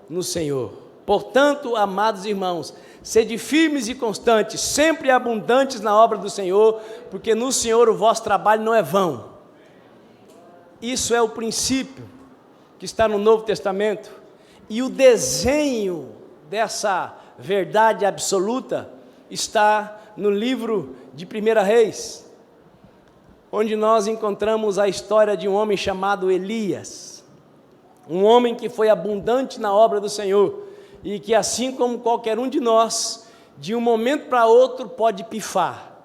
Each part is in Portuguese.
no Senhor. Portanto, amados irmãos, sede firmes e constantes, sempre abundantes na obra do Senhor, porque no Senhor o vosso trabalho não é vão. Isso é o princípio que está no Novo Testamento, e o desenho dessa verdade absoluta está no livro de 1 Reis, onde nós encontramos a história de um homem chamado Elias, um homem que foi abundante na obra do Senhor, e que assim como qualquer um de nós, de um momento para outro pode pifar.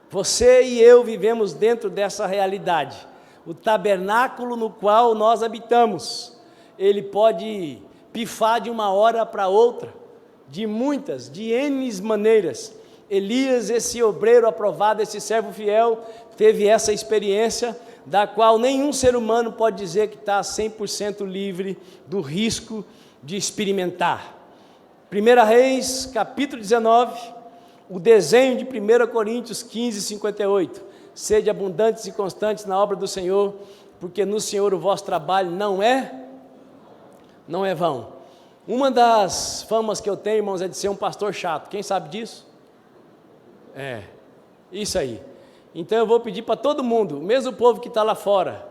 Você e eu vivemos dentro dessa realidade. O tabernáculo no qual nós habitamos, ele pode pifar de uma hora para outra, de muitas, de N maneiras. Elias, esse obreiro aprovado, esse servo fiel, teve essa experiência, da qual nenhum ser humano pode dizer que está 100% livre do risco de experimentar. 1 Reis, capítulo 19, o desenho de 1 Coríntios 15, 58. Sede abundantes e constantes na obra do Senhor, porque no Senhor o vosso trabalho não é vão. Uma das famas que eu tenho, irmãos, é de ser um pastor chato. Quem sabe disso? Isso aí. Então eu vou pedir para todo mundo, mesmo o povo que está lá fora.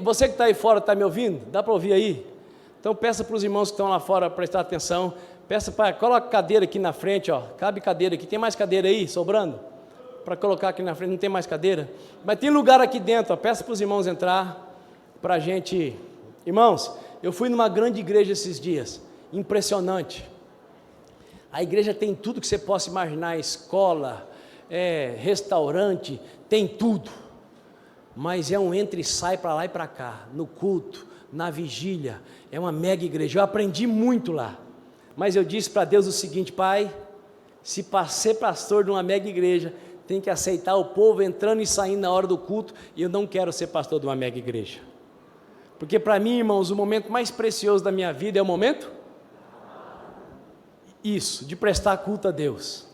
Você que está aí fora, está me ouvindo? Dá para ouvir aí? Então peça para os irmãos que estão lá fora prestar atenção. Peça para, coloca cadeira aqui na frente, ó. Cabe cadeira aqui. Tem mais cadeira aí, sobrando? Para colocar aqui na frente, não tem mais cadeira? Mas tem lugar aqui dentro, ó. Peça para os irmãos entrar, para a gente... Irmãos, eu fui numa grande igreja esses dias, impressionante. A igreja tem tudo que você possa imaginar, escola, restaurante, tem tudo. Mas é um entra e sai para lá e para cá, no culto, na vigília, é uma mega igreja. Eu aprendi muito lá, mas eu disse para Deus o seguinte: Pai, se para ser pastor de uma mega igreja, tem que aceitar o povo entrando e saindo na hora do culto, e eu não quero ser pastor de uma mega igreja. Porque para mim, irmãos, o momento mais precioso da minha vida é o momento? Isso, de prestar culto a Deus.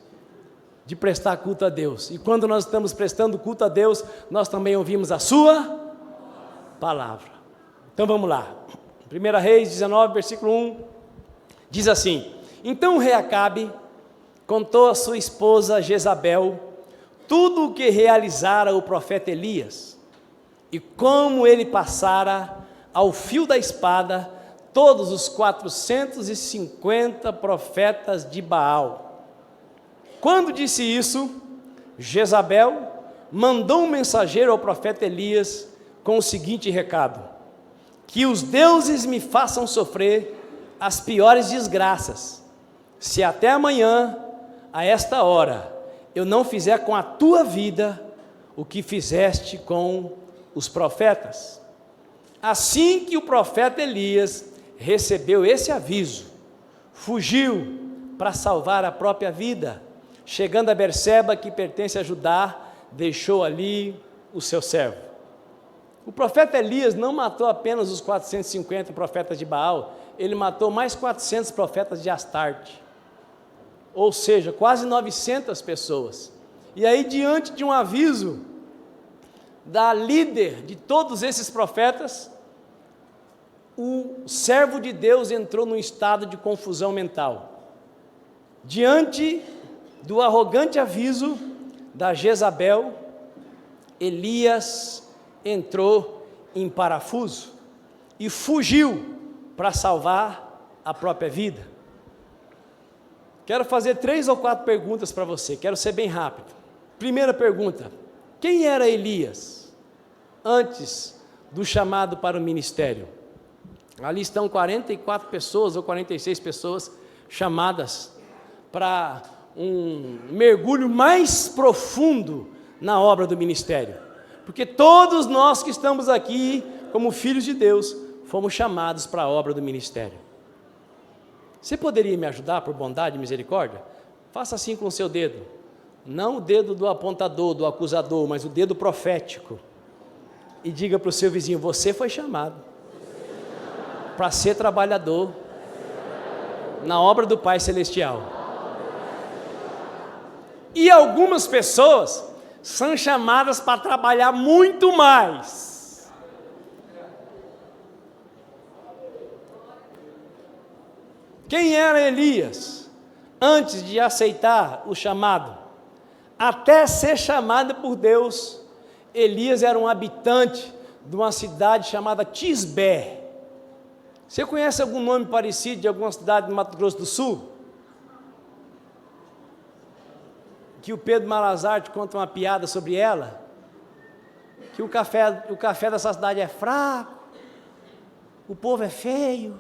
De prestar culto a Deus. E quando nós estamos prestando culto a Deus, nós também ouvimos a sua palavra. Então vamos lá. 1 Reis 19, versículo 1, diz assim: Então o rei Acabe contou a sua esposa Jezabel tudo o que realizara o profeta Elias, e como ele passara ao fio da espada todos os 450 profetas de Baal. Quando disse isso, Jezabel mandou um mensageiro ao profeta Elias com o seguinte recado: que os deuses me façam sofrer as piores desgraças, se até amanhã, a esta hora, eu não fizer com a tua vida o que fizeste com os profetas. Assim que o profeta Elias recebeu esse aviso, fugiu para salvar a própria vida. Chegando a Berseba, que pertence a Judá, deixou ali o seu servo. O profeta Elias não matou apenas os 450 profetas de Baal, ele matou mais 400 profetas de Astarte, ou seja, quase 900 pessoas. E aí, diante de um aviso da líder de todos esses profetas, o servo de Deus entrou num estado de confusão mental. Diante do arrogante aviso da Jezabel, Elias entrou em parafuso e fugiu para salvar a própria vida. Quero fazer 3 ou 4 perguntas para você, quero ser bem rápido. Primeira pergunta: quem era Elias antes do chamado para o ministério? Ali estão 44 pessoas ou 46 pessoas chamadas para um mergulho mais profundo na obra do ministério, porque todos nós que estamos aqui como filhos de Deus fomos chamados para a obra do ministério. Você poderia me ajudar por bondade e misericórdia? Faça assim com o seu dedo, não o dedo do apontador, do acusador, mas o dedo profético, e diga para o seu vizinho: você foi chamado para ser trabalhador na obra do Pai Celestial. E algumas pessoas são chamadas para trabalhar muito mais. Quem era Elias antes de aceitar o chamado? Até ser chamado por Deus, Elias era um habitante de uma cidade chamada Tisbé. Você conhece algum nome parecido de alguma cidade do Mato Grosso do Sul? Que o Pedro Malazar te conta uma piada sobre ela, que o café dessa cidade é fraco, o povo é feio,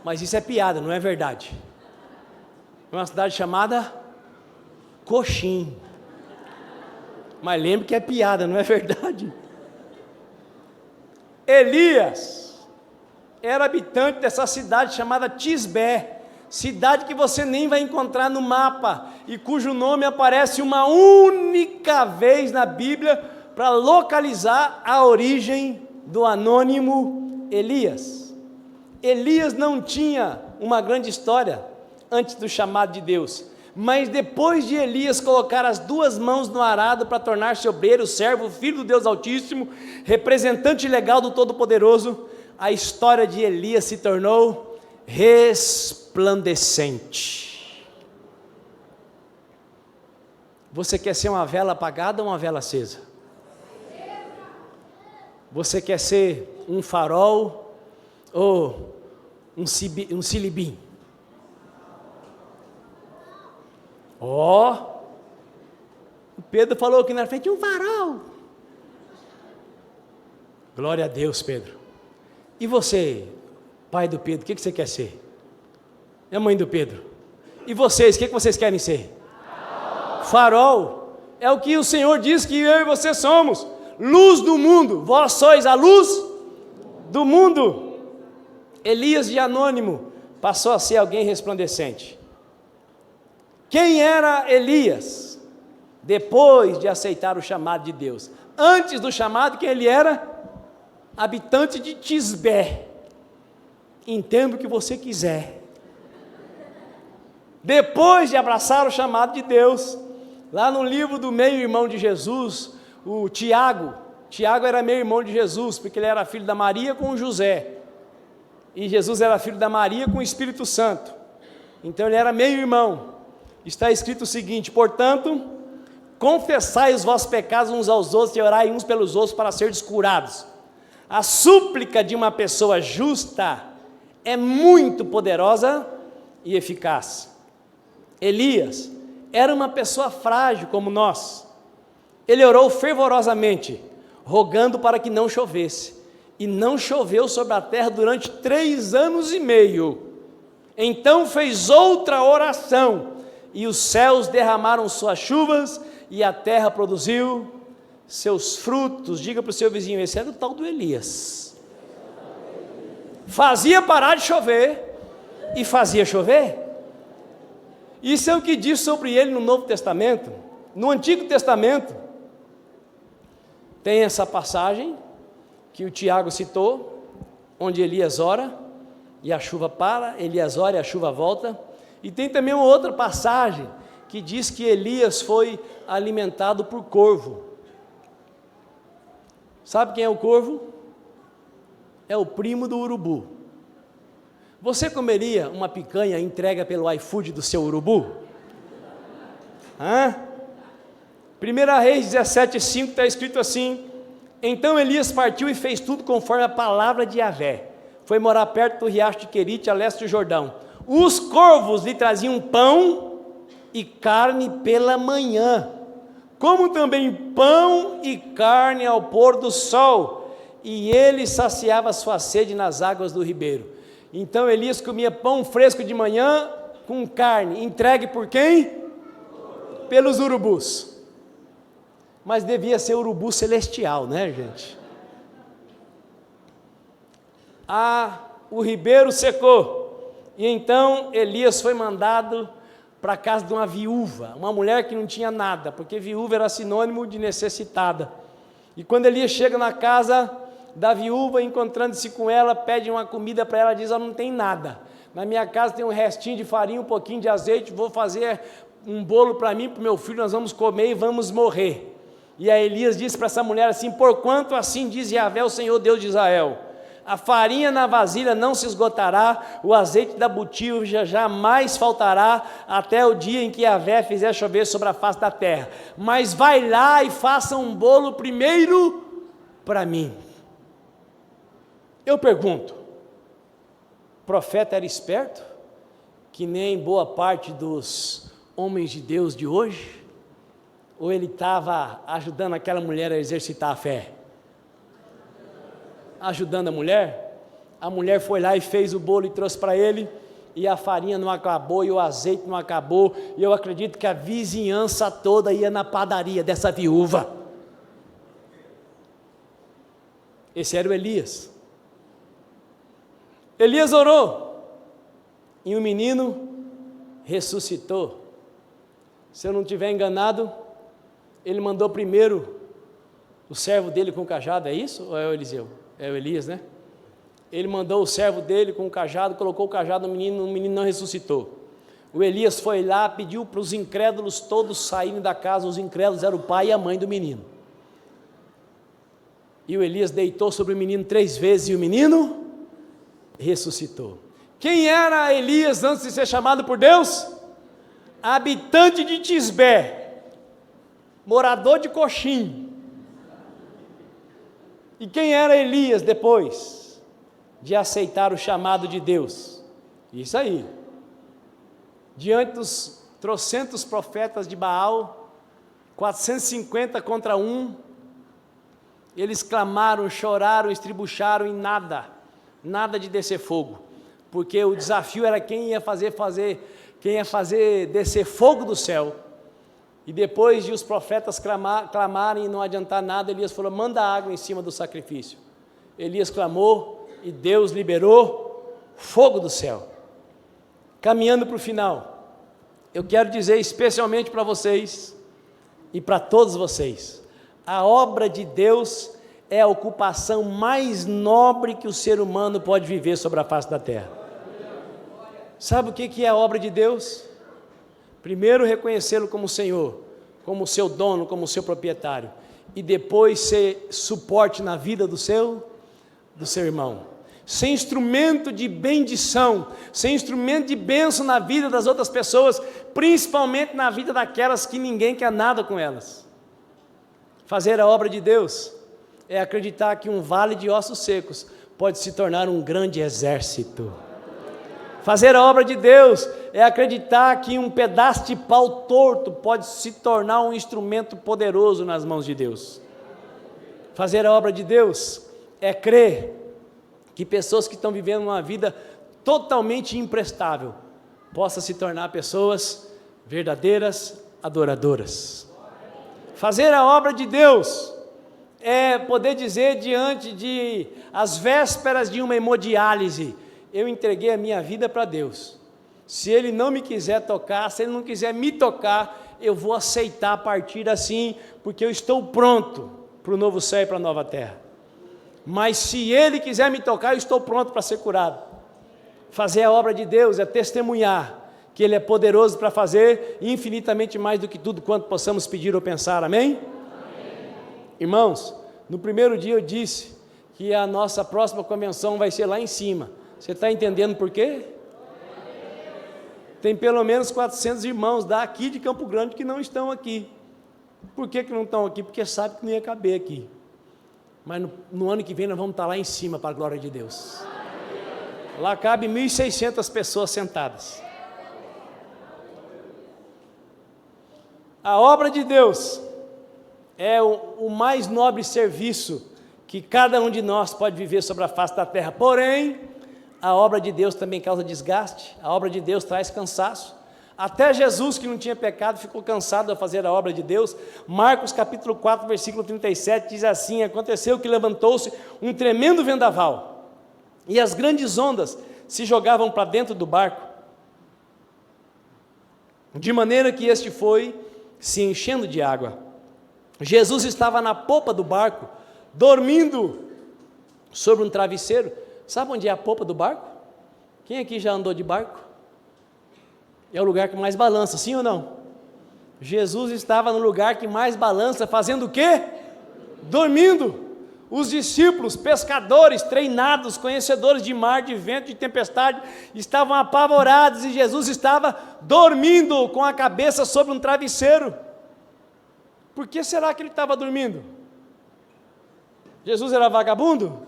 mas isso é piada, não é verdade. É uma cidade chamada Coxim, mas lembre que é piada, não é verdade. Elias era habitante dessa cidade chamada Tisbé, cidade que você nem vai encontrar no mapa, e cujo nome aparece uma única vez na Bíblia, para localizar a origem do anônimo Elias. Elias não tinha uma grande história antes do chamado de Deus, mas depois de Elias colocar as duas mãos no arado para tornar-se obreiro, servo, filho do Deus Altíssimo, representante legal do Todo-Poderoso, a história de Elias se tornou resplandecente. Você quer ser uma vela apagada ou uma vela acesa? Você quer ser um farol ou um silibim? O Pedro falou aqui na frente, um farol. Glória a Deus, Pedro. E você, pai do Pedro, o que você quer ser? É a mãe do Pedro. E vocês, o que vocês querem ser? Farol. É o que o Senhor diz que eu e você somos. Luz do mundo. Vós sois a luz do mundo. Elias de anônimo passou a ser alguém resplandecente. Quem era Elias? Depois de aceitar o chamado de Deus. Antes do chamado, quem ele era? Habitante de Tisbé. Entenda o que você quiser. Depois de abraçar o chamado de Deus, lá no livro do meio-irmão de Jesus, o Tiago era meio-irmão de Jesus, porque ele era filho da Maria com José, e Jesus era filho da Maria com o Espírito Santo, então ele era meio-irmão. Está escrito o seguinte: portanto, confessai os vossos pecados uns aos outros e orai uns pelos outros para seres curados. A súplica de uma pessoa justa é muito poderosa e eficaz. Elias era uma pessoa frágil como nós. Ele orou fervorosamente, rogando para que não chovesse, e não choveu sobre a terra durante 3 anos e meio. Então fez outra oração, e os céus derramaram suas chuvas, e a terra produziu seus frutos. Diga para o seu vizinho, esse era o tal do Elias. Fazia parar de chover, e fazia chover. Isso é o que diz sobre ele no Novo Testamento. No Antigo Testamento, tem essa passagem que o Tiago citou, onde Elias ora e a chuva para, Elias ora e a chuva volta. E tem também uma outra passagem que diz que Elias foi alimentado por corvo. Sabe quem é o corvo? É o primo do urubu. Você comeria uma picanha entregue pelo iFood do seu urubu? 1 Reis 17:5 está escrito assim: então Elias partiu e fez tudo conforme a palavra de Yahvé. Foi morar perto do riacho de Querite, a leste do Jordão. Os corvos lhe traziam pão e carne pela manhã, como também pão e carne ao pôr do sol, e ele saciava sua sede nas águas do ribeiro. Então Elias comia pão fresco de manhã com carne, entregue por quem? Pelos urubus. Mas devia ser urubu celestial, né, gente? O ribeiro secou, e então Elias foi mandado para a casa de uma viúva, uma mulher que não tinha nada, porque viúva era sinônimo de necessitada. E quando Elias chega na casa da viúva, encontrando-se com ela, pede uma comida para ela, diz: não tem nada, na minha casa tem um restinho de farinha, um pouquinho de azeite, vou fazer um bolo para mim e para o meu filho, nós vamos comer e vamos morrer. E aí Elias disse para essa mulher assim: porquanto assim diz Yahvé, o Senhor Deus de Israel, a farinha na vasilha não se esgotará, o azeite da botija jamais faltará, até o dia em que Yahvé fizer chover sobre a face da terra. Mas vai lá e faça um bolo primeiro para mim. Eu pergunto, o profeta era esperto, que nem boa parte dos homens de Deus de hoje? Ou ele estava ajudando aquela mulher a exercitar a fé? Ajudando a mulher foi lá e fez o bolo e trouxe para ele, e a farinha não acabou, e o azeite não acabou, e eu acredito que a vizinhança toda ia na padaria dessa viúva. Esse era o Elias. Elias orou, e o menino ressuscitou. Se eu não estiver enganado, ele mandou primeiro o servo dele com o cajado, é isso? Ou é o Eliseu? É o Elias, né? Ele mandou o servo dele com o cajado, colocou o cajado no menino não ressuscitou. O Elias foi lá, pediu para os incrédulos todos saírem da casa, os incrédulos eram o pai e a mãe do menino. E o Elias deitou sobre o menino 3 vezes e o menino ressuscitou. Quem era Elias antes de ser chamado por Deus? Habitante de Tisbé, morador de Coxim. E quem era Elias depois de aceitar o chamado de Deus? Isso aí. Diante dos trocentos profetas de Baal, 450 contra 1, eles clamaram, choraram, estribucharam e nada de descer fogo, porque o desafio era quem ia fazer descer fogo do céu. E depois de os profetas clamarem e não adiantar nada, Elias falou: manda água em cima do sacrifício. Elias clamou e Deus liberou fogo do céu. Caminhando para o final, eu quero dizer especialmente para vocês e para todos vocês, a obra de Deus é a ocupação mais nobre que o ser humano pode viver sobre a face da terra. Sabe o que é a obra de Deus? Primeiro, reconhecê-lo como Senhor, como seu dono, como seu proprietário, e depois ser suporte na vida do seu irmão, ser instrumento de bendição, ser instrumento de bênção na vida das outras pessoas, principalmente na vida daquelas que ninguém quer nada com elas. Fazer a obra de Deus é acreditar que um vale de ossos secos pode se tornar um grande exército. Fazer a obra de Deus é acreditar que um pedaço de pau torto pode se tornar um instrumento poderoso nas mãos de Deus. Fazer a obra de Deus é crer que pessoas que estão vivendo uma vida totalmente imprestável possam se tornar pessoas verdadeiras adoradoras. Fazer a obra de Deus é poder dizer diante de as vésperas de uma hemodiálise: eu entreguei a minha vida para Deus. Se Ele não me quiser tocar, se Ele não quiser me tocar, eu vou aceitar partir assim, porque eu estou pronto para o novo céu e para a nova terra. Mas se Ele quiser me tocar, eu estou pronto para ser curado. Fazer a obra de Deus é testemunhar que Ele é poderoso para fazer infinitamente mais do que tudo quanto possamos pedir ou pensar, amém? Amém. Irmãos, no primeiro dia eu disse que a nossa próxima convenção vai ser lá em cima. Você está entendendo por quê? Tem pelo menos 400 irmãos daqui de Campo Grande que não estão aqui. Por que não estão aqui? Porque sabe que não ia caber aqui. Mas no ano que vem nós vamos estar lá em cima para a glória de Deus. Lá cabe 1.600 pessoas sentadas. A obra de Deus é o mais nobre serviço que cada um de nós pode viver sobre a face da terra. Porém, a obra de Deus também causa desgaste, a obra de Deus traz cansaço. Até Jesus, que não tinha pecado, ficou cansado a fazer a obra de Deus. Marcos capítulo 4, versículo 37, diz assim: aconteceu que levantou-se um tremendo vendaval, e as grandes ondas se jogavam para dentro do barco, de maneira que este foi se enchendo de água. Jesus estava na popa do barco, dormindo sobre um travesseiro. Sabe onde é a popa do barco? Quem aqui já andou de barco? É o lugar que mais balança, sim ou não? Jesus estava no lugar que mais balança, fazendo o quê? Dormindo. Os discípulos, pescadores, treinados, conhecedores de mar, de vento, de tempestade, estavam apavorados e Jesus estava dormindo com a cabeça sobre um travesseiro. Por que será que ele estava dormindo? Jesus era vagabundo?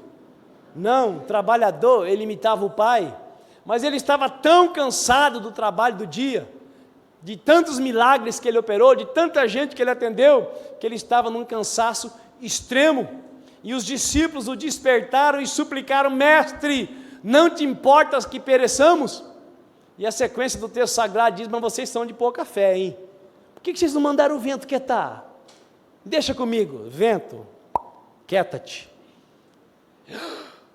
Não, trabalhador, ele imitava o Pai, mas ele estava tão cansado do trabalho do dia, de tantos milagres que ele operou, de tanta gente que ele atendeu, que ele estava num cansaço extremo. E os discípulos o despertaram e suplicaram: mestre, não te importas que pereçamos? E a sequência do texto sagrado diz: mas vocês são de pouca fé, hein? Por que vocês não mandaram o vento quietar? Deixa comigo, vento, quieta-te.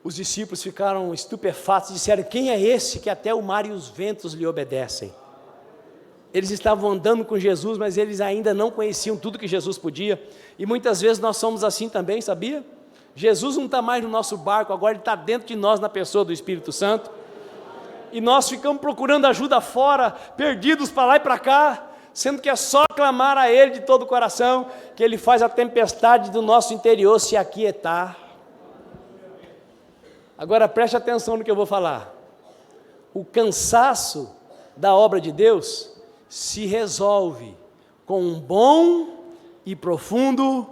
Os discípulos ficaram estupefatos e disseram: quem é esse que até o mar e os ventos lhe obedecem? Eles estavam andando com Jesus, mas eles ainda não conheciam tudo que Jesus podia, e muitas vezes nós somos assim também, sabia? Jesus não está mais no nosso barco, agora Ele está dentro de nós na pessoa do Espírito Santo, e nós ficamos procurando ajuda fora, perdidos para lá e para cá, sendo que é só clamar a Ele de todo o coração, que Ele faz a tempestade do nosso interior se aquietar. Agora preste atenção no que eu vou falar. O cansaço da obra de Deus se resolve com um bom e profundo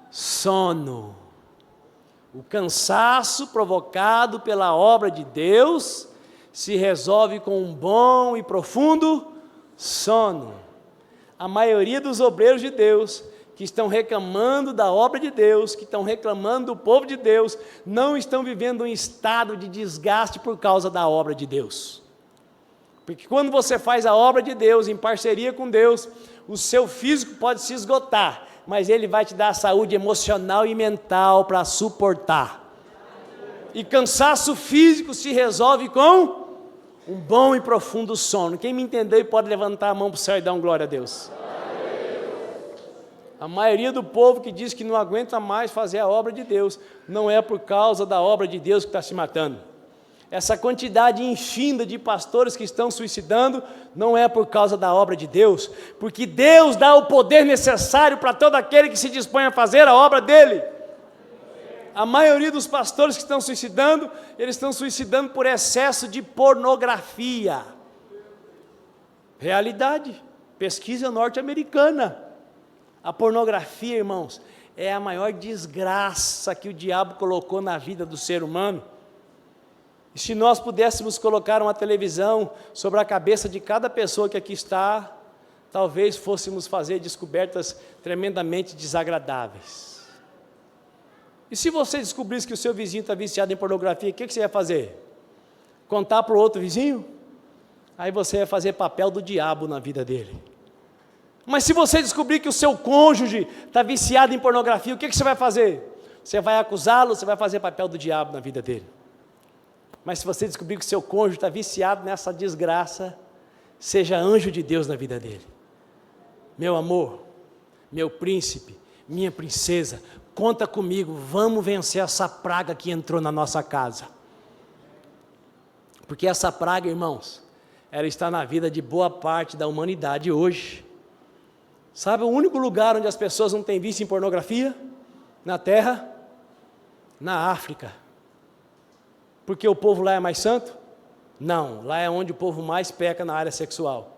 sono. O cansaço provocado pela obra de Deus se resolve com um bom e profundo sono. A maioria dos obreiros de Deus que estão reclamando da obra de Deus, que estão reclamando do povo de Deus, não estão vivendo um estado de desgaste por causa da obra de Deus. Porque quando você faz a obra de Deus em parceria com Deus, o seu físico pode se esgotar, mas Ele vai te dar a saúde emocional e mental para suportar. E cansaço físico se resolve com um bom e profundo sono. Quem me entendeu pode levantar a mão para o céu e dar um glória a Deus. A maioria do povo que diz que não aguenta mais fazer a obra de Deus, não é por causa da obra de Deus que está se matando. Essa quantidade infinda de pastores que estão suicidando, não é por causa da obra de Deus, porque Deus dá o poder necessário para todo aquele que se dispõe a fazer a obra dEle. A maioria dos pastores que estão suicidando, eles estão suicidando por excesso de pornografia. Realidade, pesquisa norte-americana. A pornografia, irmãos, é a maior desgraça que o diabo colocou na vida do ser humano. E se nós pudéssemos colocar uma televisão sobre a cabeça de cada pessoa que aqui está, talvez fôssemos fazer descobertas tremendamente desagradáveis. E se você descobrisse que o seu vizinho está viciado em pornografia, o que você ia fazer? Contar para o outro vizinho? Aí você ia fazer papel do diabo na vida dele. Mas se você descobrir que o seu cônjuge está viciado em pornografia, o que você vai fazer? Você vai acusá-lo, você vai fazer papel do diabo na vida dele. Mas se você descobrir que o seu cônjuge está viciado nessa desgraça, seja anjo de Deus na vida dele. Meu amor, meu príncipe, minha princesa, conta comigo, vamos vencer essa praga que entrou na nossa casa. Porque essa praga, irmãos, ela está na vida de boa parte da humanidade hoje. Sabe o único lugar onde as pessoas não têm vício em pornografia? Na terra? Na África. Porque o povo lá é mais santo? Não, lá é onde o povo mais peca na área sexual.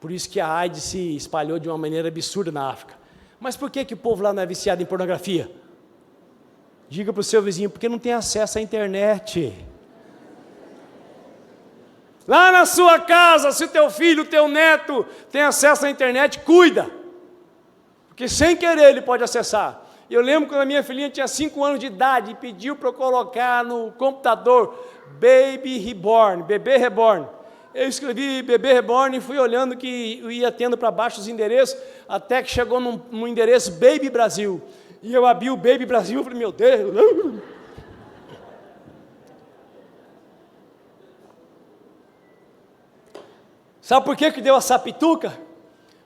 Por isso que a AIDS se espalhou de uma maneira absurda na África. Mas por que o povo lá não é viciado em pornografia? Diga para o seu vizinho, porque não tem acesso à internet. Lá na sua casa, se o teu filho, o teu neto tem acesso à internet, cuida. Porque sem querer ele pode acessar. Eu lembro quando a minha filhinha tinha 5 anos de idade e pediu para eu colocar no computador Baby Reborn, Bebê Reborn. Eu escrevi Bebê Reborn e fui olhando que eu ia tendo para baixo os endereços, até que chegou no endereço Baby Brasil. E eu abri o Baby Brasil e falei, meu Deus. Sabe por que deu essa pituca?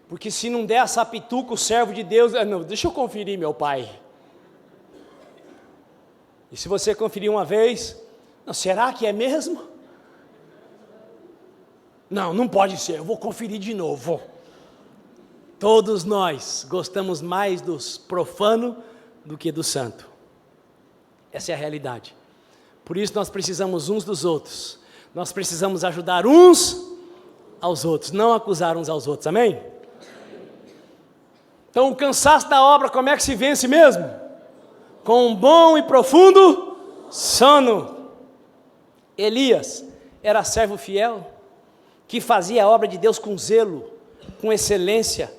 Porque se não der essa pituca, o servo de Deus... Não, deixa eu conferir, meu pai. E se você conferir uma vez... Não, será que é mesmo? Não, não pode ser, eu vou conferir de novo. Todos nós gostamos mais dos profanos do que do santo. Essa é a realidade. Por isso nós precisamos uns dos outros. Nós precisamos ajudar uns aos outros, não acusar uns aos outros, amém? Então o cansaço da obra, como é que se vence mesmo? Com um bom e profundo sono. Elias era servo fiel, que fazia a obra de Deus com zelo, com excelência,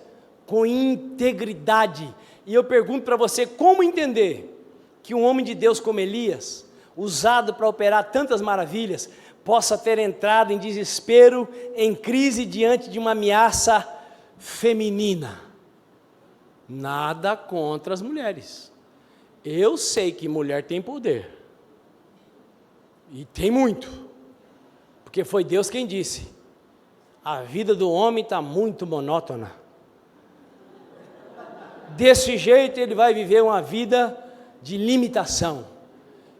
com integridade. E eu pergunto para você, como entender que um homem de Deus como Elias, usado para operar tantas maravilhas, possa ter entrado em desespero, em crise diante de uma ameaça feminina? Nada contra as mulheres. Eu sei que mulher tem poder. E tem muito. Porque foi Deus quem disse: a vida do homem está muito monótona. Desse jeito ele vai viver uma vida de limitação.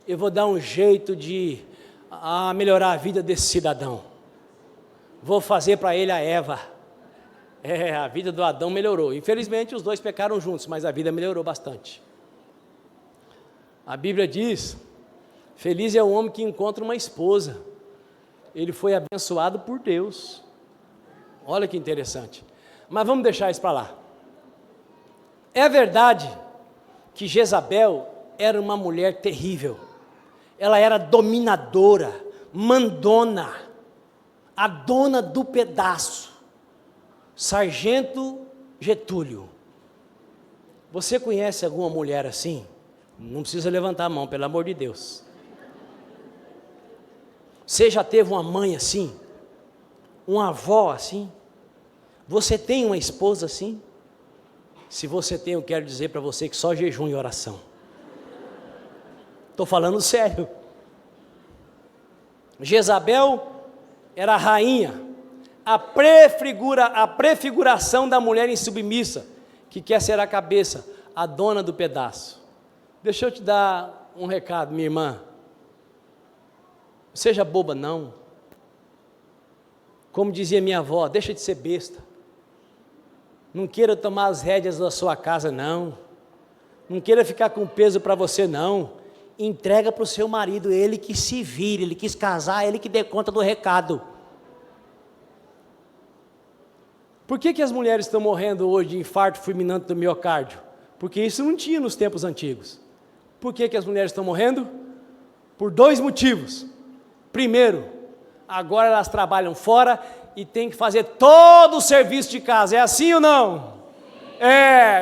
Eu vou dar um jeito de melhorar a vida desse cidadão. Vou fazer para ele a Eva. A vida do Adão melhorou. Infelizmente os dois pecaram juntos, mas a vida melhorou bastante. A Bíblia diz: feliz é o homem que encontra uma esposa. Ele foi abençoado por Deus. Olha que interessante. Mas vamos deixar isso para lá. É verdade que Jezabel era uma mulher terrível. Ela era dominadora, mandona, a dona do pedaço. Sargento Getúlio. Você conhece alguma mulher assim? Não precisa levantar a mão, pelo amor de Deus. Você já teve uma mãe assim? Uma avó assim? Você tem uma esposa assim? Se você tem, eu quero dizer para você que só jejum e oração. Estou falando sério. Jezabel era a rainha, a prefiguração da mulher insubmissa, que quer ser a cabeça, a dona do pedaço. Deixa eu te dar um recado, minha irmã. Seja boba não. Como dizia minha avó, deixa de ser besta. Não queira tomar as rédeas da sua casa não. Não queira ficar com peso para você não. Entrega para o seu marido, ele que se vire, ele quis casar, ele que dê conta do recado. Por que as mulheres estão morrendo hoje de infarto fulminante do miocárdio? Porque isso não tinha nos tempos antigos. Por que as mulheres estão morrendo? Por dois motivos. Primeiro, agora elas trabalham fora e tem que fazer todo o serviço de casa. É assim ou não?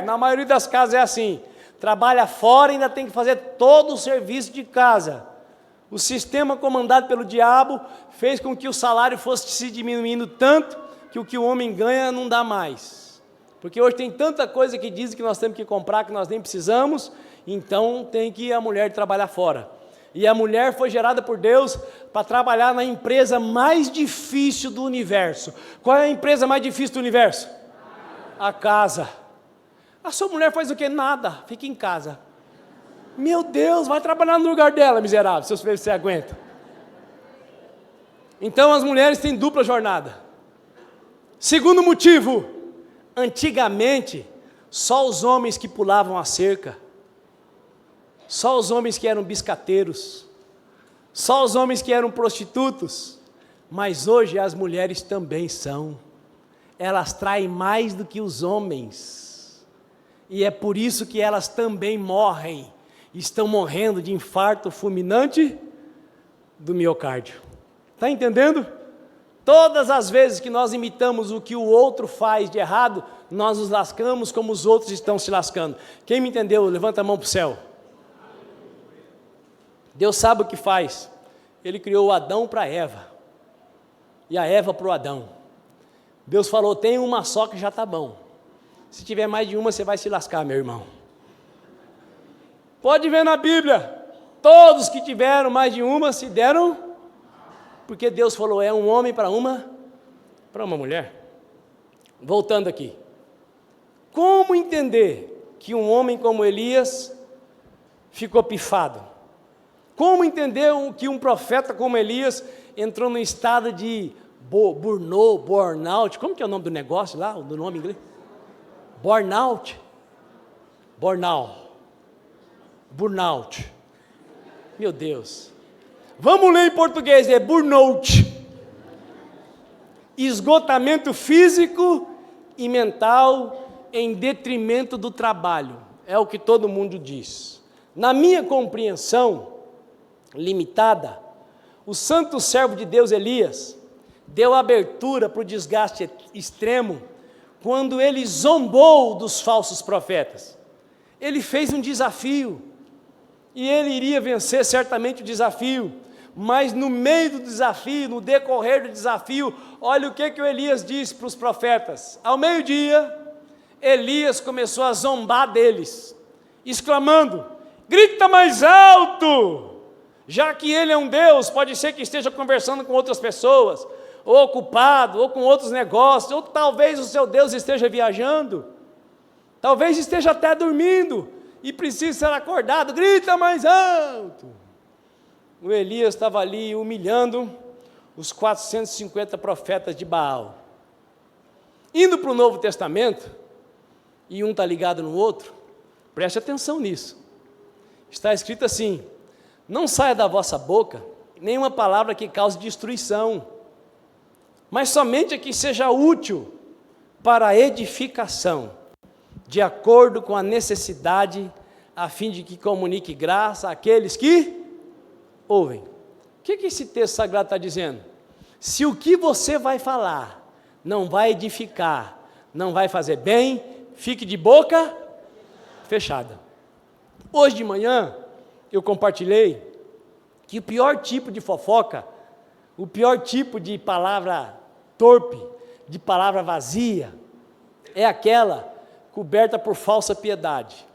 Na maioria das casas é assim. Trabalha fora e ainda tem que fazer todo o serviço de casa. O sistema comandado pelo diabo fez com que o salário fosse se diminuindo tanto que o que o homem ganha não dá mais. Porque hoje tem tanta coisa que dizem que nós temos que comprar que nós nem precisamos, então tem que a mulher trabalhar fora. E a mulher foi gerada por Deus para trabalhar na empresa mais difícil do universo. Qual é a empresa mais difícil do universo? A casa. A sua mulher faz o quê? Nada, fica em casa. Meu Deus, vai trabalhar no lugar dela, miserável, se você aguenta. Então as mulheres têm dupla jornada. Segundo motivo, antigamente, só os homens que pulavam a cerca, só os homens que eram biscateiros, só os homens que eram prostitutos, mas hoje as mulheres também são. Elas traem mais do que os homens. E é por isso que elas também morrem, estão morrendo de infarto fulminante do miocárdio. Está entendendo? Todas as vezes que nós imitamos o que o outro faz de errado, nós nos lascamos como os outros estão se lascando. Quem me entendeu, levanta a mão para o céu. Deus sabe o que faz. Ele criou o Adão para Eva, e a Eva para o Adão. Deus falou, tem uma só que já está bom. Se tiver mais de uma, você vai se lascar, meu irmão. Pode ver na Bíblia, todos que tiveram mais de uma se deram, porque Deus falou, é um homem para uma mulher. Voltando aqui. Como entender que um homem como Elias ficou pifado? Como entender que um profeta como Elias entrou num estado de burnout? Como que é o nome do negócio lá, do nome em inglês? Burnout. Meu Deus. Vamos ler em português, é burnout. Esgotamento físico e mental em detrimento do trabalho. É o que todo mundo diz. Na minha compreensão limitada, o santo servo de Deus Elias deu abertura para o desgaste extremo quando ele zombou dos falsos profetas. Ele fez um desafio e ele iria vencer certamente o desafio, mas no meio do desafio, no decorrer do desafio, olha o que o Elias disse para os profetas. Ao meio-dia, Elias começou a zombar deles, exclamando: grita mais alto! Já que ele é um Deus, pode ser que esteja conversando com outras pessoas, ou ocupado, ou com outros negócios, ou talvez o seu Deus esteja viajando, talvez esteja até dormindo, e precisa ser acordado, grita mais alto. O Elias estava ali humilhando os 450 profetas de Baal. Indo para o Novo Testamento, e um está ligado no outro, preste atenção nisso, está escrito assim: não saia da vossa boca nenhuma palavra que cause destruição, mas somente a que seja útil para a edificação, de acordo com a necessidade, a fim de que comunique graça àqueles que ouvem. O que esse texto sagrado está dizendo? Se o que você vai falar não vai edificar, não vai fazer bem, fique de boca fechada. Hoje de manhã, eu compartilhei que o pior tipo de fofoca, o pior tipo de palavra torpe, de palavra vazia, é aquela coberta por falsa piedade.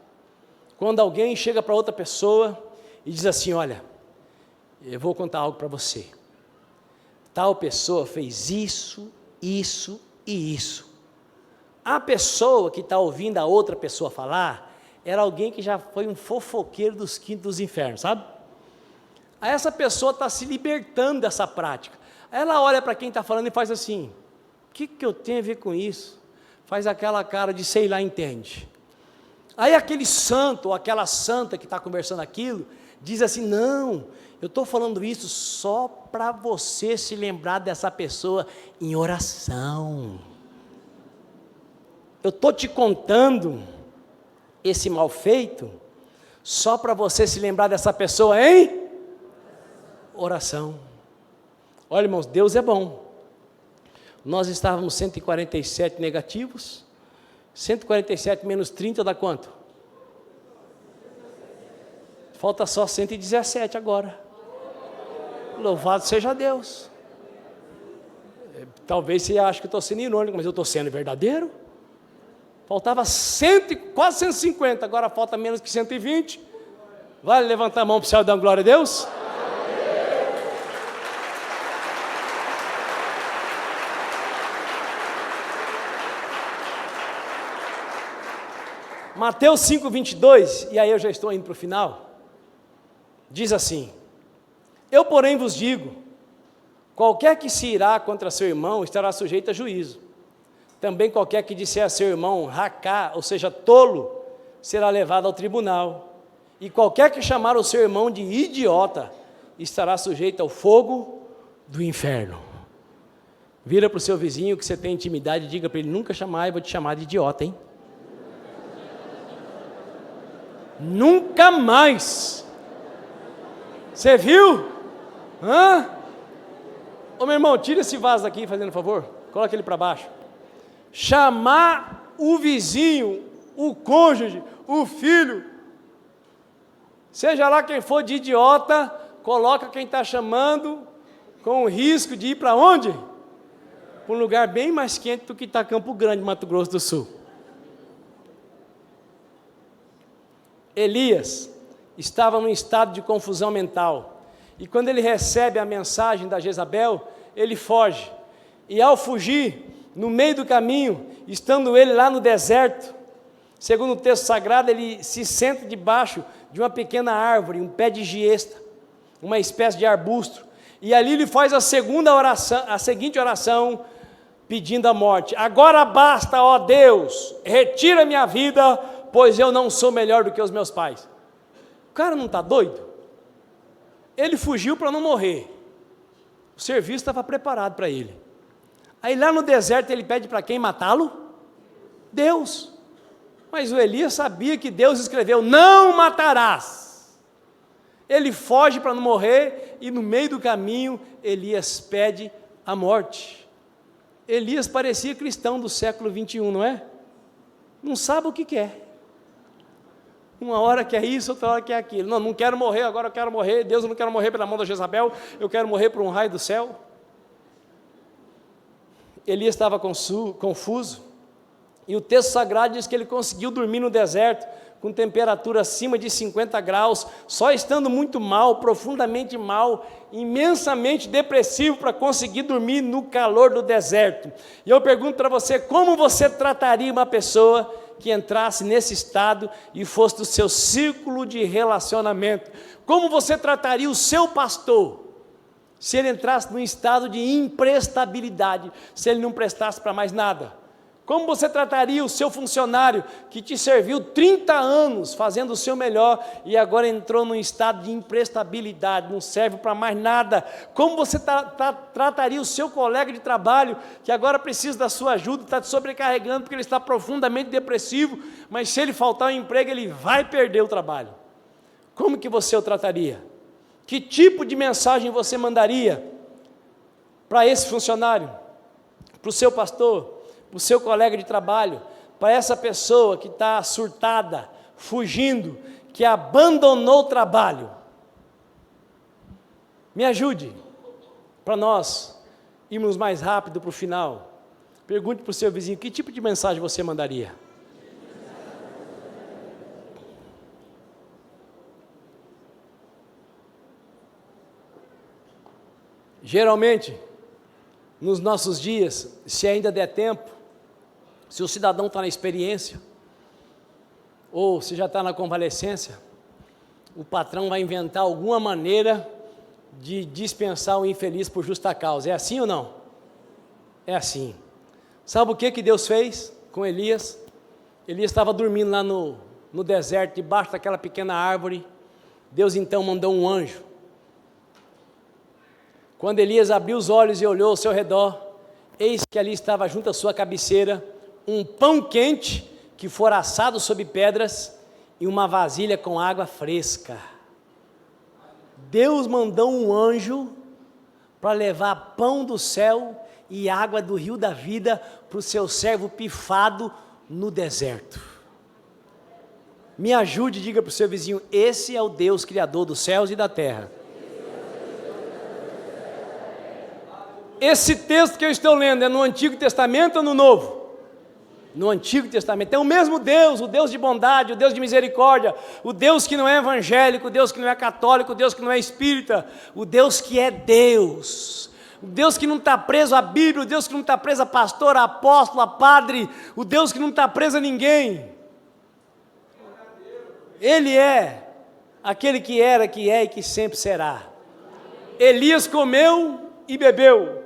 Quando alguém chega para outra pessoa e diz assim: olha, eu vou contar algo para você, tal pessoa fez isso, isso e isso. A pessoa que está ouvindo a outra pessoa falar, era alguém que já foi um fofoqueiro dos quintos dos infernos, sabe? Aí essa pessoa está se libertando dessa prática. Aí ela olha para quem está falando e faz assim: o que eu tenho a ver com isso? Faz aquela cara de sei lá, entende. Aí aquele santo ou aquela santa que está conversando aquilo, diz assim: não, eu estou falando isso só para você se lembrar dessa pessoa em oração. Eu estou te contando esse mal feito só para você se lembrar dessa pessoa em oração. Olha, irmãos, Deus é bom. Nós estávamos 147 negativos, 147 menos 30 dá quanto? Falta só 117 agora. Louvado seja Deus. Talvez você ache que eu estou sendo irônico, mas eu estou sendo verdadeiro. Faltava quase 150, agora falta menos que 120. Vale levantar a mão para o céu e dar glória a Deus? Mateus 5:22, e aí eu já estou indo para o final, diz assim: eu porém vos digo, qualquer que se irá contra seu irmão estará sujeito a juízo. Também qualquer que disser a seu irmão racá, ou seja, tolo, será levado ao tribunal. E qualquer que chamar o seu irmão de idiota, estará sujeito ao fogo do inferno. Vira para o seu vizinho que você tem intimidade e diga para ele: nunca chamar, eu vou te chamar de idiota, hein? Nunca mais. Você viu? Ô meu irmão, tira esse vaso daqui, fazendo um favor. Coloca ele para baixo. Chamar o vizinho, o cônjuge, o filho, seja lá quem for, de idiota, coloca quem está chamando com o risco de ir para onde? Para um lugar bem mais quente do que está Campo Grande, Mato Grosso do Sul. Elias estava num estado de confusão mental, e quando ele recebe a mensagem da Jezabel, ele foge, e ao fugir, no meio do caminho, estando ele lá no deserto, segundo o texto sagrado, ele se senta debaixo de uma pequena árvore, um pé de giesta, uma espécie de arbusto, e ali ele faz a seguinte oração, pedindo a morte: agora basta, ó Deus, retira minha vida, pois eu não sou melhor do que os meus pais. O cara não está doido? Ele fugiu para não morrer. O serviço estava preparado para ele. Aí lá no deserto ele pede para quem matá-lo? Deus. Mas o Elias sabia que Deus escreveu: não matarás. Ele foge para não morrer e no meio do caminho Elias pede a morte. Elias parecia cristão do século 21, não é? Não sabe o que quer. Uma hora quer isso, outra hora quer aquilo. Não quero morrer, agora eu quero morrer. Deus, eu não quero morrer pela mão da Jezabel, eu quero morrer por um raio do céu. Elias estava confuso, e o texto sagrado diz que ele conseguiu dormir no deserto, com temperatura acima de 50 graus, só estando muito mal, profundamente mal, imensamente depressivo para conseguir dormir no calor do deserto. E eu pergunto para você, como você trataria uma pessoa que entrasse nesse estado e fosse do seu círculo de relacionamento? Como você trataria o seu pastor, se ele entrasse num estado de imprestabilidade, se ele não prestasse para mais nada? Como você trataria o seu funcionário que te serviu 30 anos fazendo o seu melhor e agora entrou num estado de imprestabilidade, não serve para mais nada? Como você trataria o seu colega de trabalho que agora precisa da sua ajuda, está te sobrecarregando porque ele está profundamente depressivo, mas se ele faltar um emprego ele vai perder o trabalho? Como que você o trataria? Que tipo de mensagem você mandaria para esse funcionário, para o seu pastor, para o seu colega de trabalho, para essa pessoa que está surtada, fugindo, que abandonou o trabalho? Me ajude, para nós irmos mais rápido para o final. Pergunte para o seu vizinho, que tipo de mensagem você mandaria? Geralmente, nos nossos dias, se ainda der tempo, se o cidadão está na experiência, ou se já está na convalescência, o patrão vai inventar alguma maneira de dispensar o infeliz por justa causa. É assim ou não? É assim. Sabe o que Deus fez com Elias? Elias estava dormindo lá no deserto, debaixo daquela pequena árvore. Deus então mandou um anjo. Quando Elias abriu os olhos e olhou ao seu redor, eis que ali estava junto à sua cabeceira um pão quente que fora assado sobre pedras e uma vasilha com água fresca. Deus mandou um anjo para levar pão do céu e água do rio da vida para o seu servo pifado no deserto. Me ajude, diga para o seu vizinho, esse é o Deus criador dos céus e da terra. Esse texto que eu estou lendo é no Antigo Testamento ou no Novo? No Antigo Testamento. É o mesmo Deus, o Deus de bondade, o Deus de misericórdia, o Deus que não é evangélico, o Deus que não é católico, o Deus que não é espírita, o Deus que é Deus, o Deus que não está preso à Bíblia, o Deus que não está preso a pastor, a apóstolo, a padre, o Deus que não está preso a ninguém. Ele é aquele que era, que é e que sempre será. Elias comeu e bebeu,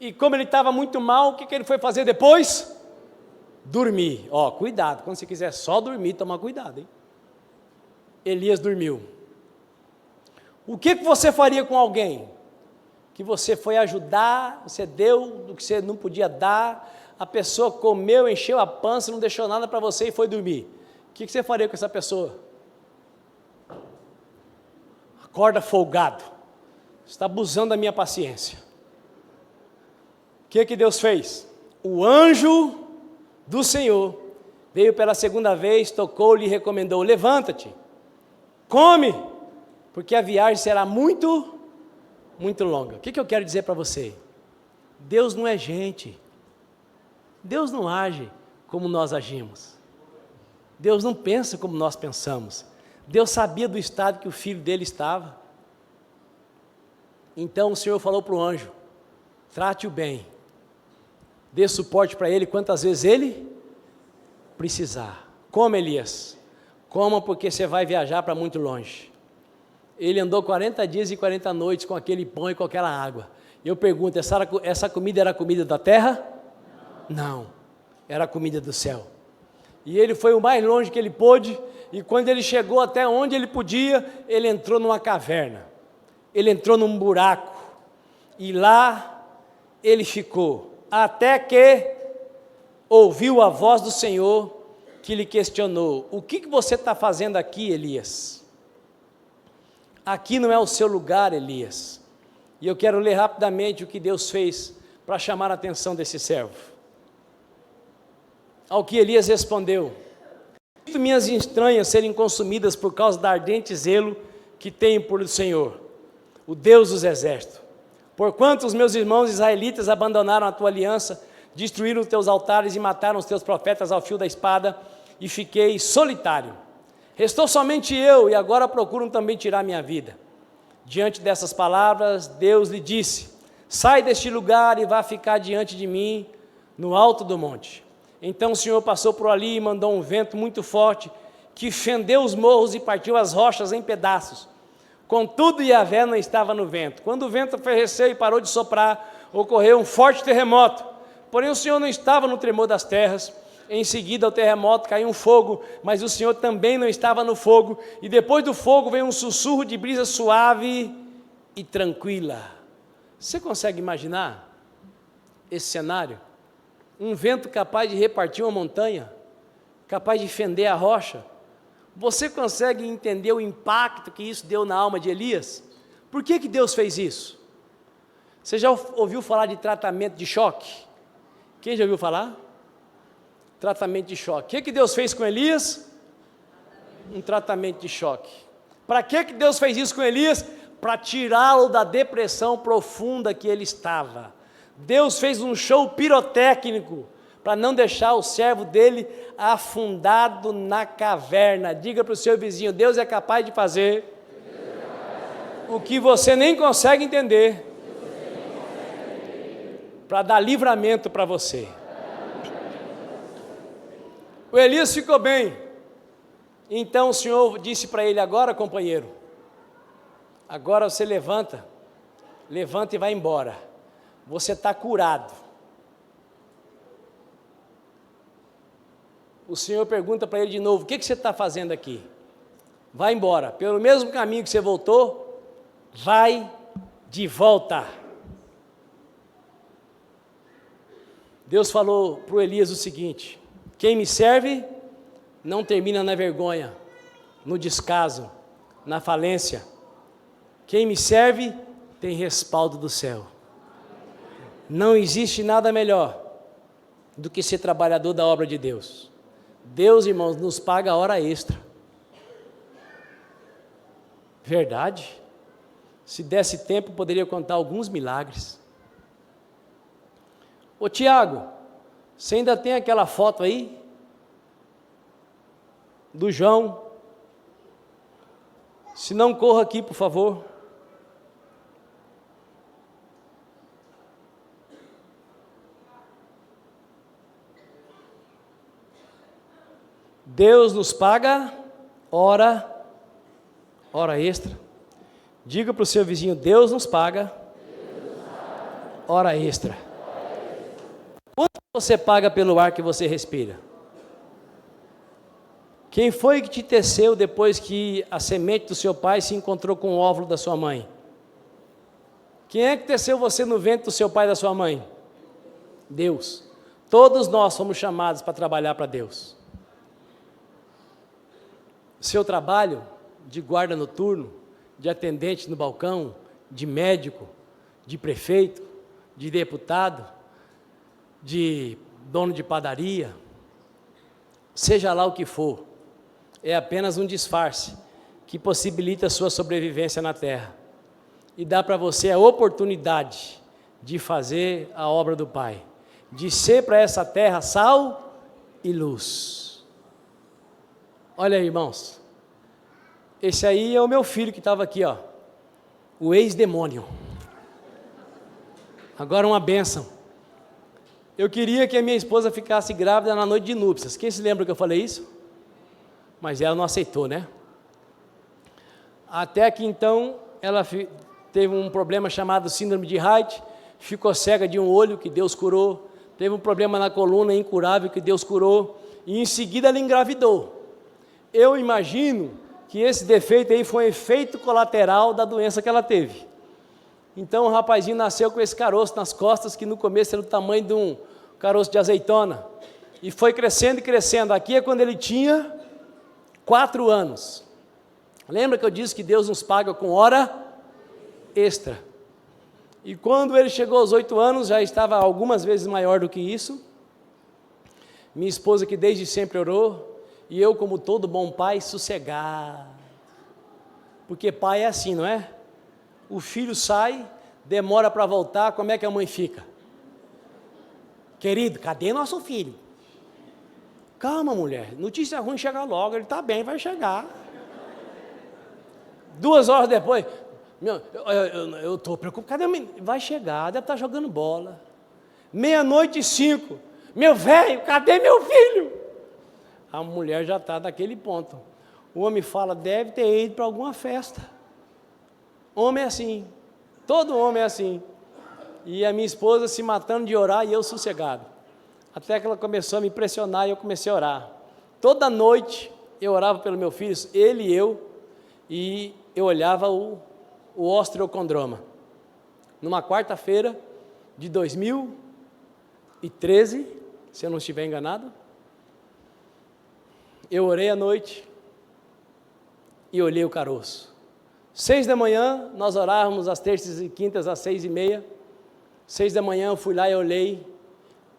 e como ele estava muito mal, o que ele foi fazer depois? Dormir. Cuidado, quando você quiser só dormir, toma cuidado, hein? Elias dormiu. O que você faria com alguém que você foi ajudar, você deu do que você não podia dar, a pessoa comeu, encheu a pança, não deixou nada para você e foi dormir? O que você faria com essa pessoa? Acorda folgado, você está abusando da minha paciência. O que Deus fez? O anjo do Senhor veio pela segunda vez, tocou-lhe e recomendou: levanta-te, come, porque a viagem será muito longa. O que eu quero dizer para você? Deus não é gente, Deus não age como nós agimos, Deus não pensa como nós pensamos. Deus sabia do estado que o filho dele estava. Então o Senhor falou para o anjo: trate-o bem, dê suporte para ele quantas vezes ele precisar. Coma, Elias, coma, porque você vai viajar para muito longe. Ele andou 40 dias e 40 noites com aquele pão e com aquela água. E eu pergunto, essa comida era comida da terra? Não, era comida do céu. E ele foi o mais longe que ele pôde, e quando ele chegou até onde ele podia, ele entrou numa caverna. ele entrou num buraco, e lá ele ficou, até que ouviu a voz do Senhor, que lhe questionou: o que você está fazendo aqui, Elias? Aqui não é o seu lugar, Elias. E eu quero ler rapidamente o que Deus fez para chamar a atenção desse servo. Ao que Elias respondeu: minhas entranhas serem consumidas por causa do ardente zelo que tenho por o Senhor, o Deus dos exércitos. Porquanto os meus irmãos israelitas abandonaram a tua aliança, destruíram os teus altares e mataram os teus profetas ao fio da espada, e fiquei solitário. Restou somente eu, e agora procuram também tirar minha vida. Diante dessas palavras, Deus lhe disse: sai deste lugar e vá ficar diante de mim, no alto do monte. Então o Senhor passou por ali e mandou um vento muito forte, que fendeu os morros e partiu as rochas em pedaços. Contudo, Yahvé não estava no vento. Quando o vento ferreceu e parou de soprar, ocorreu um forte terremoto. Porém o Senhor não estava no tremor das terras. Em seguida ao terremoto caiu um fogo, mas o Senhor também não estava no fogo. E depois do fogo veio um sussurro de brisa suave e tranquila. Você consegue imaginar esse cenário? Um vento capaz de repartir uma montanha, capaz de fender a rocha. Você consegue entender o impacto que isso deu na alma de Elias? Por que Deus fez isso? Você já ouviu falar de tratamento de choque? Quem já ouviu falar? Tratamento de choque. O que Deus fez com Elias? Um tratamento de choque. Para que Deus fez isso com Elias? Para tirá-lo da depressão profunda que ele estava. Deus fez um show pirotécnico para não deixar o servo dele afundado na caverna. Diga para o seu vizinho: Deus é capaz de fazer o que você nem consegue entender, para dar livramento para você. O Elias ficou bem. Então o Senhor disse para ele: agora, companheiro, agora você levanta e vai embora. Você está curado. O Senhor pergunta para ele de novo: o que você está fazendo aqui? Vai embora, pelo mesmo caminho que você voltou, vai de volta. Deus falou para o Elias o seguinte: quem me serve não termina na vergonha, no descaso, na falência. Quem me serve tem respaldo do céu. Não existe nada melhor do que ser trabalhador da obra de Deus. Deus, irmãos, nos paga hora extra. Verdade? Se desse tempo, poderia contar alguns milagres. Ô Tiago, você ainda tem aquela foto aí? Do João? Se não, corra aqui, por favor. Deus nos paga hora extra. Diga para o seu vizinho: Deus nos paga hora extra. Quanto você paga pelo ar que você respira? Quem foi que te teceu depois que a semente do seu pai se encontrou com o óvulo da sua mãe? Quem é que teceu você no ventre do seu pai e da sua mãe? Deus. Todos nós somos chamados para trabalhar para Deus. Seu trabalho de guarda noturno, de atendente no balcão, de médico, de prefeito, de deputado, de dono de padaria, seja lá o que for, é apenas um disfarce que possibilita a sua sobrevivência na terra e dá para você a oportunidade de fazer a obra do Pai, de ser para essa terra sal e luz. Olha aí, irmãos, esse aí é o meu filho que estava aqui, ó, o ex-demônio. Agora uma bênção. Eu queria que a minha esposa ficasse grávida na noite de núpcias. Quem se lembra que eu falei isso? Mas ela não aceitou, né? Até que então ela teve um problema chamado síndrome de Raynaud, ficou cega de um olho, que Deus curou, teve um problema na coluna incurável, que Deus curou, e em seguida ela engravidou. Eu imagino que esse defeito aí foi um efeito colateral da doença que ela teve. Então o rapazinho nasceu com esse caroço nas costas, que no começo era do tamanho de um caroço de azeitona, e foi crescendo e crescendo. Aqui é quando ele tinha 4 anos. Lembra que eu disse que Deus nos paga com hora extra? E quando ele chegou aos 8 anos, já estava algumas vezes maior do que isso. Minha esposa, que desde sempre orou, e eu, como todo bom pai, sossegado. Porque pai é assim, não é? O filho sai, demora para voltar, como é que a mãe fica? Querido, cadê nosso filho? Calma, mulher, notícia ruim chega logo, ele está bem, vai chegar. 2 horas depois, eu estou preocupado, cadê o menino? Vai chegar, deve estar jogando bola. 00:05, meu velho, cadê meu filho? A mulher já está naquele ponto. O homem fala, deve ter ido para alguma festa. Homem é assim, todo homem é assim. E a minha esposa se matando de orar e eu sossegado. Até que ela começou a me pressionar e eu comecei a orar. Toda noite eu orava pelo meu filho, ele e eu olhava o osteocondroma. Numa quarta-feira de 2013, se eu não estiver enganado, eu orei à noite e olhei o caroço. 6 da manhã, nós orávamos às terças e quintas às 6:30. 6 da manhã eu fui lá e olhei,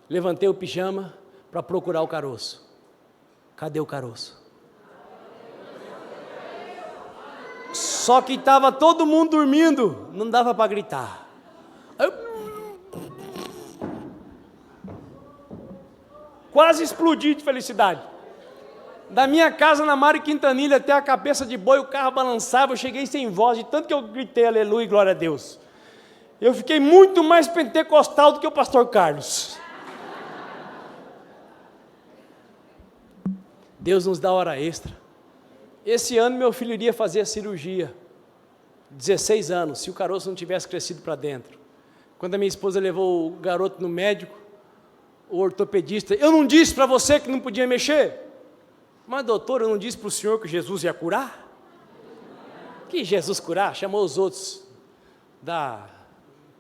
levantei o pijama para procurar o caroço. Cadê o caroço? Só que estava todo mundo dormindo, não dava para gritar. Quase explodi de felicidade. Da minha casa na Mário Quintanilha até a Cabeça de Boi, o carro balançava, eu cheguei sem voz, de tanto que eu gritei aleluia e glória a Deus. Eu fiquei muito mais pentecostal do que o pastor Carlos. Deus nos dá hora extra. Esse ano meu filho iria fazer a cirurgia, 16 anos, se o caroço não tivesse crescido para dentro. Quando a minha esposa levou o garoto no médico, o ortopedista, eu não disse para você que não podia mexer? Mas doutor, eu não disse para o senhor que Jesus ia curar? Que Jesus curar? Chamou os outros da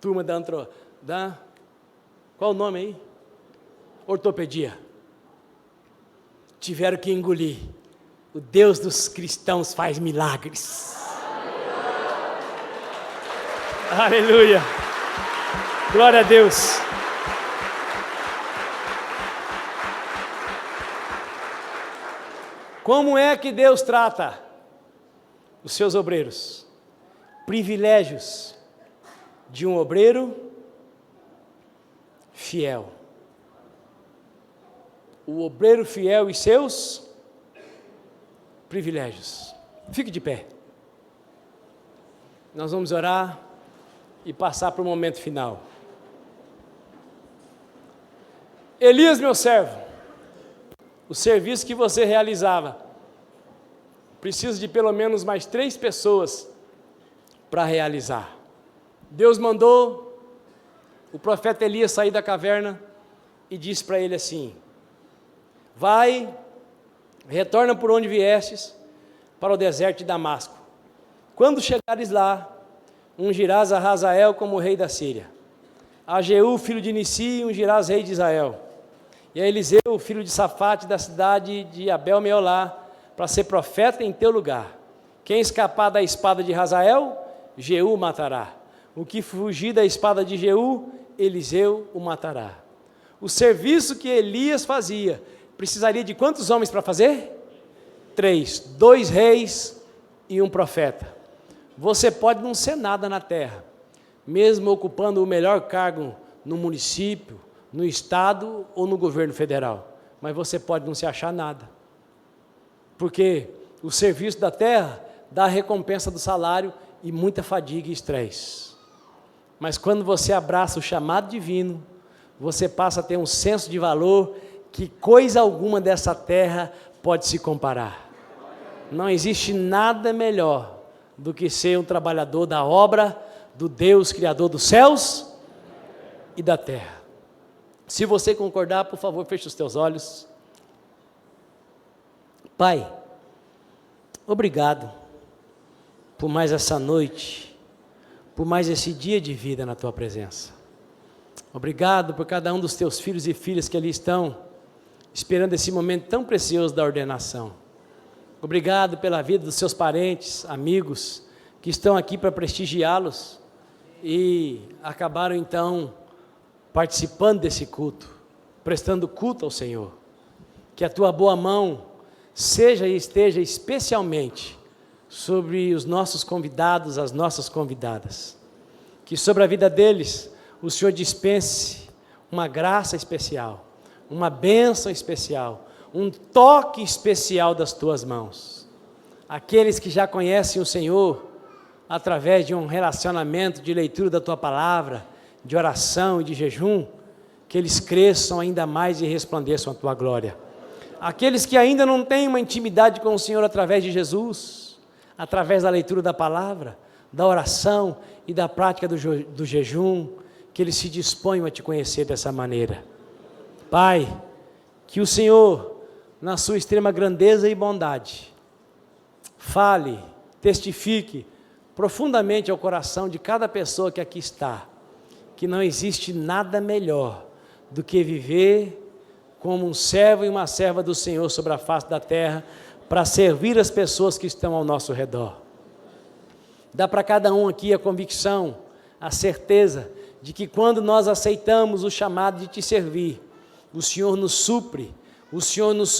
turma qual o nome aí? Ortopedia. Tiveram que engolir. O Deus dos cristãos faz milagres. Aleluia. Glória a Deus. Como é que Deus trata os seus obreiros? Privilégios de um obreiro fiel. O obreiro fiel e seus privilégios. Fique de pé. Nós vamos orar e passar para o momento final. Elias, meu servo, o serviço que você realizava, precisa de pelo menos mais 3 pessoas para realizar. Deus mandou o profeta Elias sair da caverna e disse para ele assim: vai, retorna por onde viestes, para o deserto de Damasco. Quando chegares lá, ungirás a Hazael como rei da Síria. A Jeú, filho de Nissi, ungirás rei de Israel. E a Eliseu, filho de Safate, da cidade de Abel-Meolá, para ser profeta em teu lugar. Quem escapar da espada de Hazael, Jeú matará. O que fugir da espada de Jeú, Eliseu o matará. O serviço que Elias fazia, precisaria de quantos homens para fazer? 3, 2 reis e um profeta. Você pode não ser nada na terra, mesmo ocupando o melhor cargo no município, no estado ou no governo federal, mas você pode não se achar nada, porque o serviço da terra dá a recompensa do salário e muita fadiga e estresse. Mas quando você abraça o chamado divino, você passa a ter um senso de valor que coisa alguma dessa terra pode se comparar. Não existe nada melhor do que ser um trabalhador da obra do Deus Criador dos céus e da terra. Se você concordar, por favor, feche os teus olhos. Pai, Obrigado por mais essa noite, por mais esse dia de vida na Tua presença. Obrigado por cada um dos Teus filhos e filhas que ali estão, esperando esse momento tão precioso da ordenação. Obrigado pela vida dos seus parentes, amigos, que estão aqui para prestigiá-los e acabaram então participando desse culto, prestando culto ao Senhor. Que a Tua boa mão seja e esteja especialmente sobre os nossos convidados, as nossas convidadas. Que sobre a vida deles o Senhor dispense uma graça especial, uma bênção especial, um toque especial das Tuas mãos. Aqueles que já conhecem o Senhor, através de um relacionamento de leitura da Tua palavra, de oração e de jejum, que eles cresçam ainda mais e resplandeçam a Tua glória. Aqueles que ainda não têm uma intimidade com o Senhor através de Jesus, através da leitura da palavra, da oração e da prática do jejum, que eles se disponham a Te conhecer dessa maneira. Pai, que o Senhor, na sua extrema grandeza e bondade, fale, testifique profundamente ao coração de cada pessoa que aqui está, que não existe nada melhor do que viver como um servo e uma serva do Senhor sobre a face da terra, para servir as pessoas que estão ao nosso redor. Dá para cada um aqui a convicção, a certeza de que quando nós aceitamos o chamado de Te servir, o Senhor nos supre, o Senhor nos